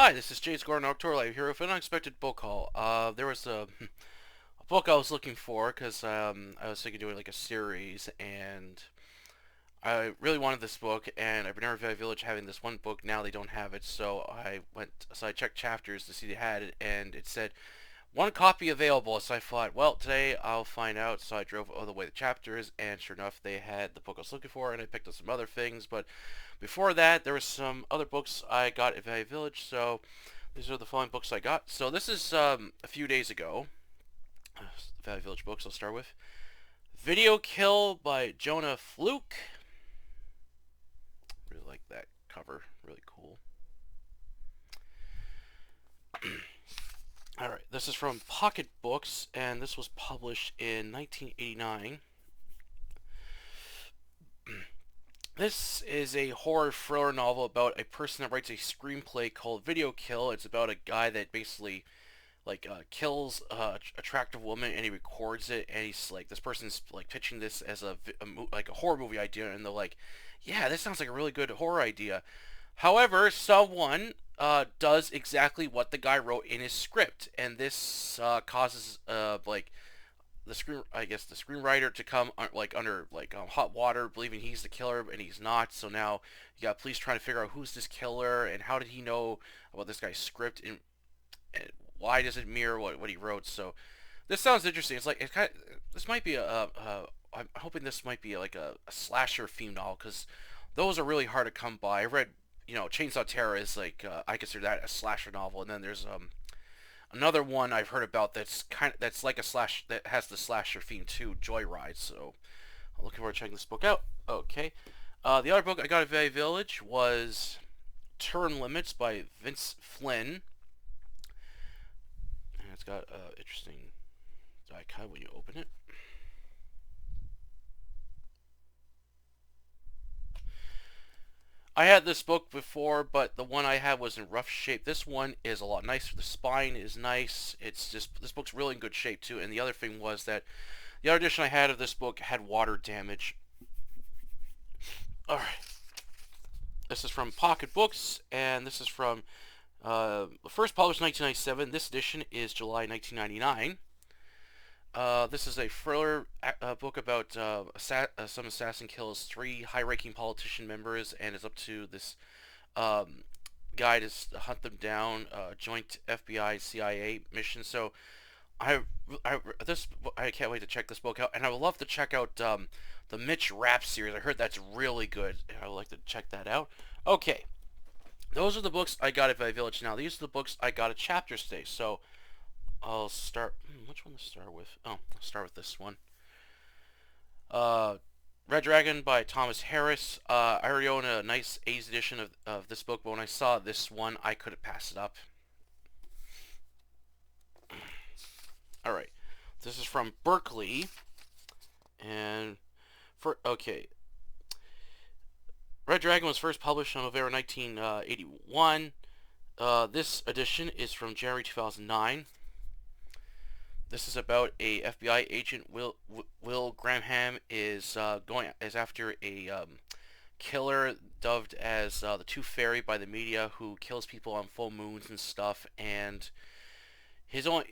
Hi, this is James Gordon Octorlive here with an unexpected book haul. There was a book I was looking for because I was thinking of doing like a series, and I really wanted this book, and I've been in Valley Village having this one book. Now they don't have it, so I checked chapters to see they had it, and it said one copy available. So I thought, well, today I'll find out. So I drove all the way to chapters, and sure enough, they had the book I was looking for, and I picked up some other things. But before that, there were some other books I got at Valley Village. So these are the following books I got. So this is a few days ago. Valley Village books I'll start with. Video Kill by Jonah Fluke. Really like that cover. Really cool. Alright, this is from Pocket Books, and this was published in 1989. This is a horror thriller novel about a person that writes a screenplay called Video Kill. It's about a guy that basically kills a attractive woman, and he records it, and he's like, this person's like pitching this as a horror movie idea, and they're like, yeah, this sounds like a really good horror idea. However, someone does exactly what the guy wrote in his script, and this causes the screenwriter to come under hot water, believing he's the killer, and he's not. So now you got police trying to figure out who's this killer and how did he know about this guy's script, and why does it mirror what he wrote. So this sounds interesting. This might be I'm hoping this might be like a slasher themed novel, because those are really hard to come by. I read, Chainsaw Terror is I consider that a slasher novel, and then there's another one I've heard about that's like a slash that has the slasher theme too, Joyride. So I'm looking forward to checking this book out. Okay, the other book I got at Valley Village was Term Limits by Vince Flynn, and it's got interesting die cut when you open it. I had this book before, but the one I had was in rough shape. This one is a lot nicer. The spine is nice. It's just, this book's really in good shape too. And the other thing was that the other edition I had of this book had water damage. Alright. This is from Pocket Books, and this is from first published 1997. This edition is July 1999. This is a thriller book about some assassin kills 3 high-ranking politician members, and it's up to this guy to hunt them down. Joint FBI-CIA mission. So I can't wait to check this book out, and I would love to check out the Mitch Rapp series. I heard that's really good. I would like to check that out. Okay, those are the books I got at Valley Village. Now these are the books I got at Chapter Stay. So I'll start. Which one to start with? Oh, I'll start with this one. Red Dragon by Thomas Harris. I already own a nice A's edition of this book, but when I saw this one, I couldn't pass it up. Alright. This is from Berkeley. And okay. Red Dragon was first published on November 1981. This edition is from January 2009. This is about a FBI agent. Will Graham is after a killer dubbed as the Tooth Fairy by the media, who kills people on full moons and stuff. And his own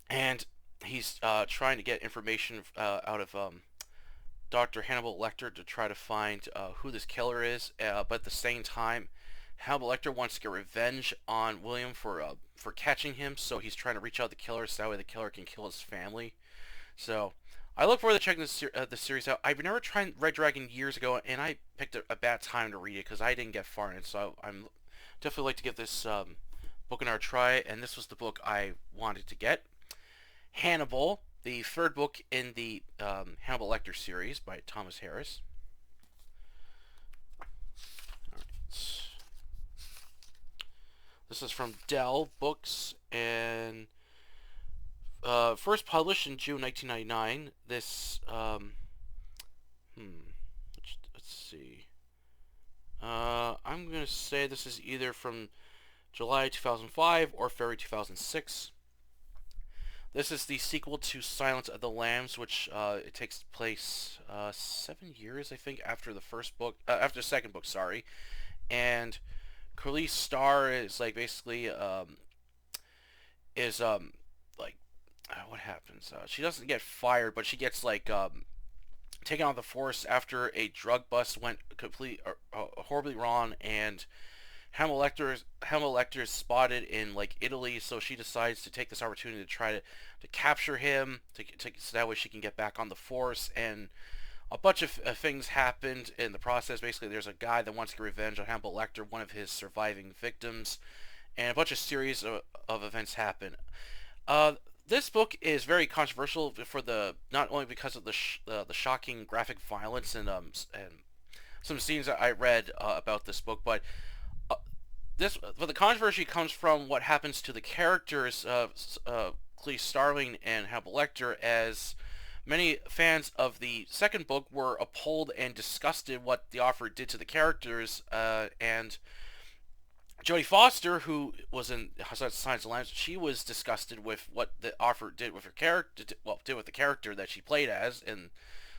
and he's trying to get information out of Dr. Hannibal Lecter to try to find who this killer is. But at the same time, Hannibal Lecter wants to get revenge on William for catching him, so he's trying to reach out to the killer so that way the killer can kill his family. So I look forward to checking this series out. I've never tried Red Dragon years ago, and I picked a bad time to read it because I didn't get far in it. So I'm definitely like to give this book another try, and this was the book I wanted to get. Hannibal, the third book in the Hannibal Lecter series by Thomas Harris. This is from Dell Books, and first published in June 1999. This, let's see. I'm going to say this is either from July 2005 or February 2006. This is the sequel to Silence of the Lambs, which it takes place 7 years, I think, after the first book, after the second book, sorry. and Khalees Star is like basically is like what happens? She doesn't get fired, but she gets like taken off the force after a drug bust went horribly wrong, and Hannibal Lecter is spotted in like Italy, so she decides to take this opportunity to try to capture him, so that way she can get back on the force. And a bunch of things happened in the process. Basically, there's a guy that wants to get revenge on Hannibal Lecter, one of his surviving victims, and a bunch of series of events happen. Uh, this book is very controversial for the not only because of the shocking graphic violence and some scenes that I read about this book, uh, but the controversy comes from what happens to the characters of Clee Starling and Hannibal Lecter, as many fans of the second book were appalled and disgusted what the author did to the characters, and Jodie Foster, who was in Science of Lambs, she was disgusted with what the author did with her character, did with the character that she played as in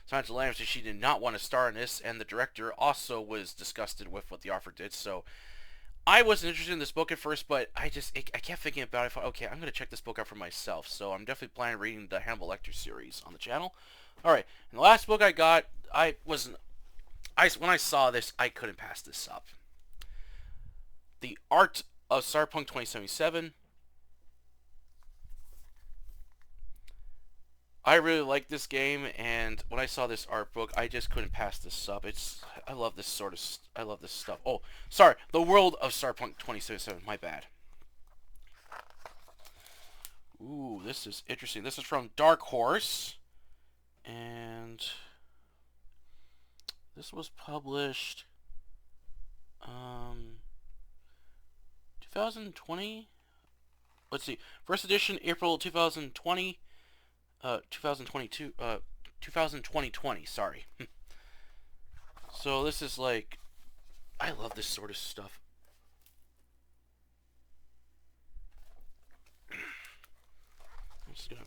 Science of Lambs. She did not want to star in this, and the director also was disgusted with what the author did. So I wasn't interested in this book at first, but I kept thinking about it. I thought, okay, I'm going to check this book out for myself. So I'm definitely planning on reading the Hannibal Lecter series on the channel. All right, and the last book I got, when I saw this, I couldn't pass this up. The Art of Sarpong 2077. I really like this game, and when I saw this art book, I just couldn't pass this up. I love this I love this stuff. Oh, sorry, The World of Sarpong 2077. My bad. Ooh, this is interesting. This is from Dark Horse, and this was published 2020. Let's see. First edition April 2020. 2022. 2020. Sorry. So this is like, I love this sort of stuff. I'm just gonna.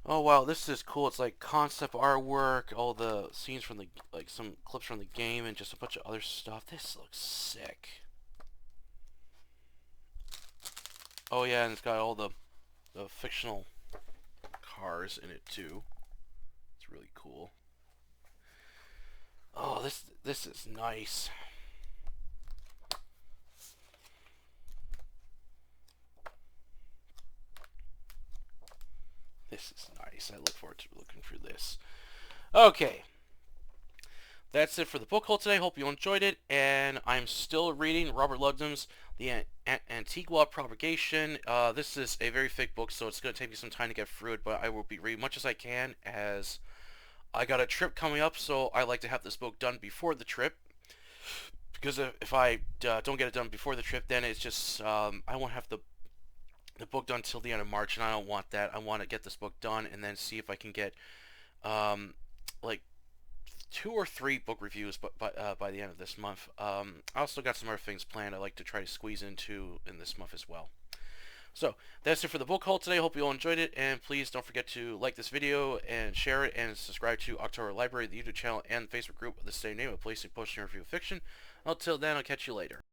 Oh wow, this is cool. It's like concept artwork, all the scenes from some clips from the game, and just a bunch of other stuff. This looks sick. Oh yeah, and it's got all the fictional cars in it too. It's really cool. Oh, this is nice. This is nice. I look forward to looking through this. Okay. That's it for the book haul today. Hope you enjoyed it. And I'm still reading Robert Ludlum's The Antigua Propagation. This is a very thick book, so it's going to take me some time to get through it, but I will be reading much as I can, as I got a trip coming up, so I like to have this book done before the trip. Because if I don't get it done before the trip, then it's just, I won't have the book done till the end of March, and I don't want that. I want to get this book done and then see if I can get, like, 2 or 3 book reviews by the end of this month. I also got some other things planned I'd like to try to squeeze into in this month as well. So that's it for the book haul today. Hope you all enjoyed it, and please don't forget to like this video and share it, and subscribe to October Library, the YouTube channel, and Facebook group with the same name, a place to post and review fiction. Until then, I'll catch you later.